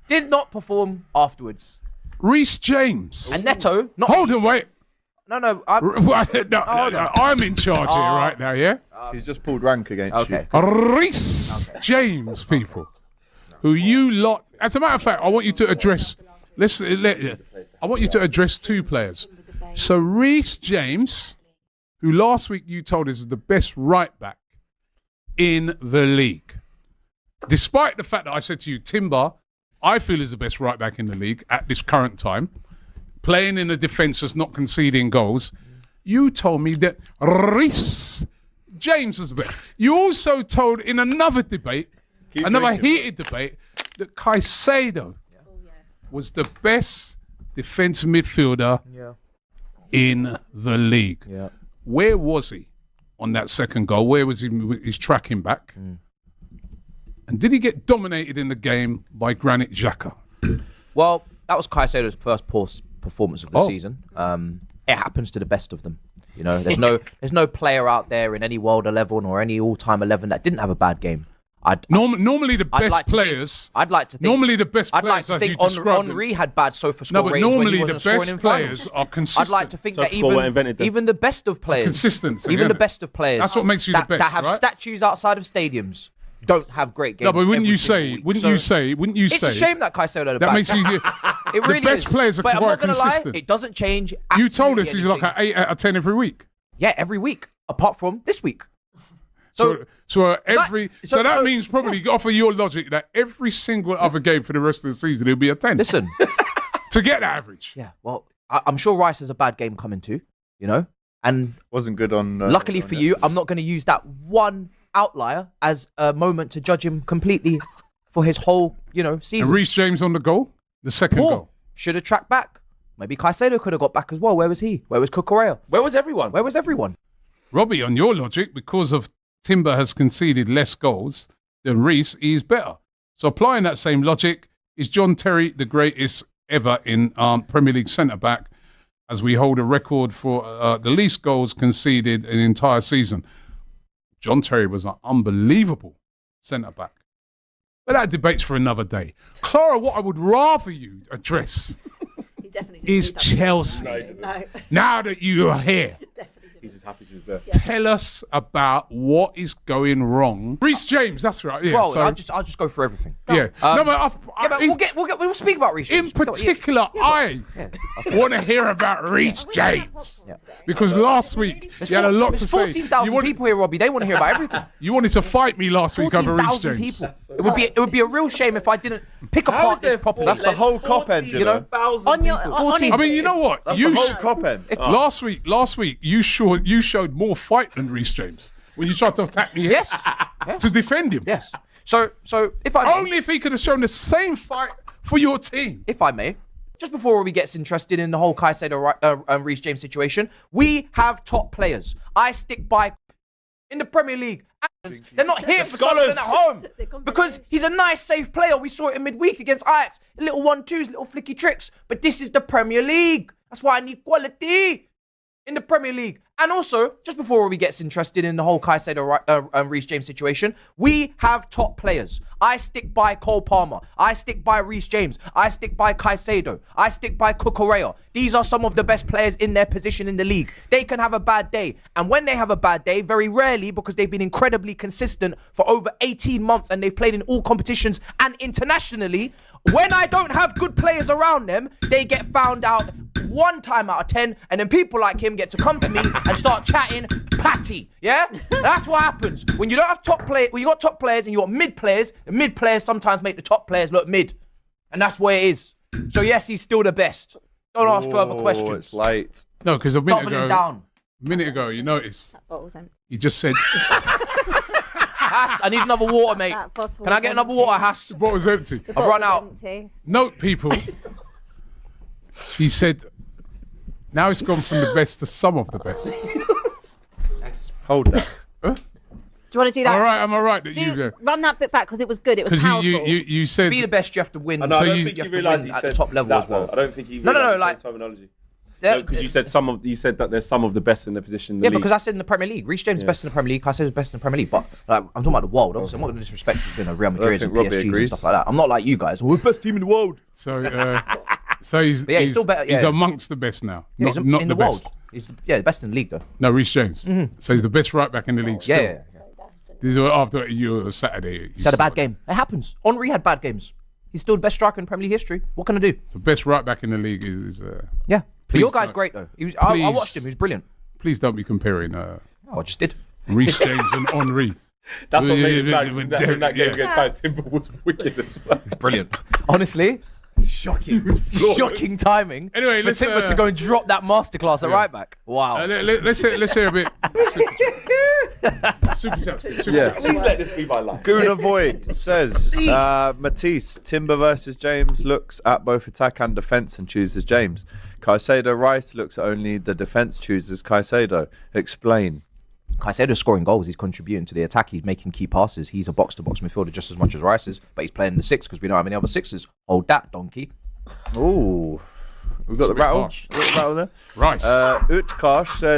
did not perform afterwards. Reece James. And Neto, not... Hold on, wait. No, I'm in charge here right now, yeah? He's just pulled rank against you. Reece James, people. Who you lot... As a matter of fact, I want you to address... I want you to address two players. So Reece James, who last week you told us is the best right back in the league. Despite the fact that I said to you, Timber, I feel is the best right back in the league at this current time, playing in a defence that's not conceding goals, you told me that Reece James was the best. You also told in another debate, heated debate, that Caicedo was the best defence midfielder in the league. Yeah. Where was he on that second goal? Where was he with his tracking back? And did he get dominated in the game by Granit Xhaka? Well, that was Caicedo's first performance of the season. It happens to the best of them. You know, there's no player out there in any world 11 or any all-time 11 that didn't have a bad game. Normally the best players. I'd like to think. Normally the best players, I'd like to think Henry had bad sofa score ratings normally when he wasn't the best players are consistent. I'd like to think that even the best of players, consistency, even the best of players, that's what makes you the best, that have statues outside of stadiums, don't have great games. No, but wouldn't you say? It's a shame that Caicedo had a bad makes you. It really the best players are but quite consistent. It doesn't change. You told us he's like an 8 out of 10 every week. Yeah, every week, apart from this week. So that means probably off of your logic that every single other game for the rest of the season it'll be a 10. Listen, to get the average. Yeah, well, I'm sure Rice has a bad game coming too, you know, and wasn't good on. Luckily for you, I'm not going to use that one outlier as a moment to judge him completely for his whole, season. And Reece James on the goal, the second goal. Should have tracked back. Maybe Caicedo could have got back as well. Where was he? Where was Cucurella? Where was everyone? Robbie, on your logic, because of Timber has conceded less goals than Reece, he's better. So applying that same logic, is John Terry the greatest ever in Premier League centre-back as we hold a record for the least goals conceded in an entire season? John Terry was an unbelievable centre-back. But that debate's for another day. Clara, what I would rather you address is Chelsea. No. Now that you are here. He's as happy as he was there. Tell us about what is going wrong. Reece James, that's right. Yeah, well, I'll just go for everything. Yeah. We'll speak about Reece James. In particular, I want to hear about Reece James. Yeah. Because last week, you had a lot to say. 14,000 people here, Robbie. They want to hear about everything. You wanted to fight me last week over Reece James. People. It would be a real shame if I didn't pick apart this properly. That's the whole cop end, you know. I mean, you know what? That's the whole cop end. Last week, you showed more fight than Reece James when you tried to attack me. Yes. To defend him. Yes. So if I may, only if he could have shown the same fight for your team. If I may, just before Robbie gets interested in the whole Caicedo and Reece James situation, we have top players. I stick by in the Premier League. They're not here for something at home because he's a nice, safe player. We saw it in midweek against Ajax. Little 1-2s, little flicky tricks. But this is the Premier League. That's why I need quality in the Premier League. And also, just before Robbie gets interested in the whole Caicedo and Reece James situation, we have top players. I stick by Cole Palmer. I stick by Reece James. I stick by Caicedo. I stick by Cucurella. These are some of the best players in their position in the league. They can have a bad day. And when they have a bad day, very rarely, because they've been incredibly consistent for over 18 months and they've played in all competitions and internationally, when I don't have good players around them, they get found out 1 time out of 10, and then people like him get to come to me and start chatting patty. Yeah, that's what happens when you don't have top players. When you got top players and you got mid players, the mid players sometimes make the top players look mid, and that's where it is. So yes, he's still the best. Don't ask further questions. It's late. No, because a minute ago, you noticed That bottle's empty. you just said Hass, I need another water, mate. Can I get another water, Hass? what was empty. I've run out. Empty. Note, people. He said, now it's gone from the best to some of the best. Hold that. Do you want to do that? All right, I'm all right. That Run that bit back because it was good. It was powerful. you said To be the best, you have to win. I so don't you think have he to realised win he at said the top level that, as well. though. I don't think he No, realised like terminology. Because you said that there's some of the best in the position in the league. Because I said in the Premier League. Reece James is best in the Premier League. Caicedo's best in the Premier League. But like, I'm talking about the world. Obviously, I'm not going to disrespect Real Madrid and Robbie PSGs and agrees. stuff like that. I'm not like you guys. We're the best team in the world. So he's still better. He's Yeah. amongst the best now. Yeah, not in the the world. best. He's the best in the league though. No, Reece James. So he's the best right back in the league still. Yeah. This is after you Saturday. He's had a bad game. It happens. Henry had bad games. He's still the best striker in Premier League history. What can I do? The best right back in the league is. Yeah. But your guy's don't. great though. I watched him. He was brilliant. Please don't be comparing Oh, I just did. Reece James and Henry. That's what made Yeah, it that that game against Barry Timber was wicked as well. Brilliant. Honestly, shocking. Shocking timing. Anyway, for let's, Timber to go and drop that masterclass at right back. Wow. Let's hear a bit. Super chats. Super chats. Please let this be my life. Guna Void says Matisse, Timber versus James looks at both attack and defence and chooses James. Caicedo Rice looks at only the defence, chooses Caicedo. Explain. Caicedo's scoring goals. He's contributing to the attack. He's making key passes. He's a box-to-box midfielder just as much as Rice is, but he's playing in the six because we don't have any other sixes. Hold that, donkey. Ooh. We've got the rattle. harsh. We've got the rattle there. Rice. Utkarsh says